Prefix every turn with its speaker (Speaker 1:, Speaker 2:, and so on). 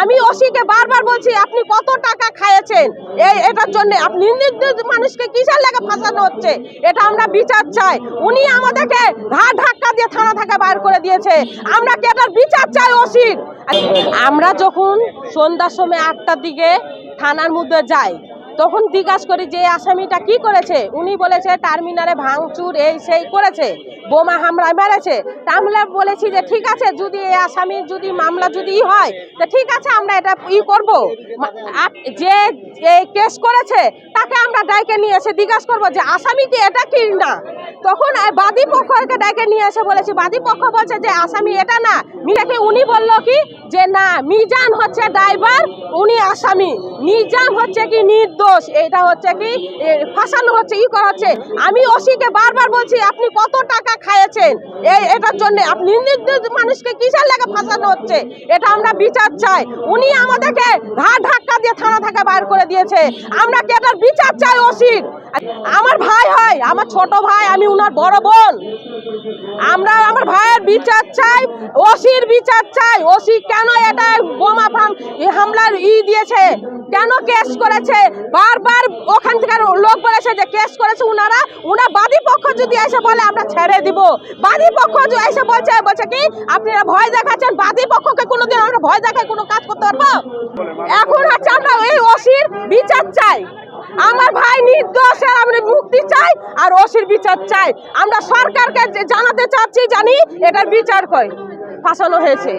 Speaker 1: আমি ওসিকে বারবার বলছি আপনি কত টাকা খাইয়েছেন এটার জন্য, আপনি মানুষকে কিসের লেগে ফাঁসানো হচ্ছে, এটা আমরা বিচার চাই। উনি আমাদেরকে ঘাট ধাক্কা দিয়ে থানা থেকে বাইর করে দিয়েছে, আমরা কি এটার বিচার চাই ওসির। আমরা যখন সন্ধ্যার সময় 8টার দিকে থানার মধ্যে যাই, তখন জিজ্ঞাসা করি যে আসামিটা কি করেছে। উনি বলেছে টার্মিনালে ভাঙচুর এই সেই করেছে, বোমা হামলা মেরেছে। তা আমরা বলেছি যে ঠিক আছে, যদি এই আসামির যদি মামলা যদি হয় তো ঠিক আছে, আমরা এটা করবো। যে কেস করেছে তাকে আমরা ডাইকে নিয়ে এসে জিজ্ঞাসা করবো যে আসামি কি এটা কি না। তখন বাদী পক্ষকে ডাইকে নিয়ে এসে বলেছি, বাদী পক্ষ বলছে যে আসামি এটা না। উনি বললো কি যে না, মিজান হচ্ছে ড্রাইভার, উনি আসামি, মিজান হচ্ছে কি নির্দোষ, এটা হচ্ছে কি ফাঁসানো হচ্ছে, করা হচ্ছে। আমি ওসিকে বারবার বলছি আপনি কত টাকা খাইয়েছেন এটার জন্য, আপনি মানুষকে কিসের লেগে ফাঁসানো হচ্ছে, এটা আমরা বিচার চাই। উনি আমাদেরকে ঘাট ধাক্কা দিয়ে থানা থেকে বাইর করে দিয়েছে, আমরা কি এটার বিচার চাই ওসির। আমার ভাই হয়, আমার ছোট ভাই, আমি উনার বড় বোন। আমরা আমার ভাইয়ের বিচার চাই, ওসির বিচার চাই। ওসি কেন এটা বোমা হামলার দিয়েছে, কেন কেস করেছে, বারবার ওখান থেকে লোক বলেছে যে কেস করেছে উনার বাদী পক্ষ যদি এসে বলে আমরা ছেড়ে দিব। বাদী পক্ষ এসে বলছে কি আপনারা ভয় দেখাচ্ছেন, বাদী পক্ষকে কোনোদিন আমরা ভয় দেখায় কোনো কাজ করতে পারবো। এখন হচ্ছে আমরা এই ওসির বিচার চাই, আমার ভাই নির্দোষের আমরা মুক্তি চাই আর ওসির বিচার চাই। আমরা সরকারকে জানাতে চাচ্ছি, জানি এটার বিচার কই ফাঁসানো হয়েছে।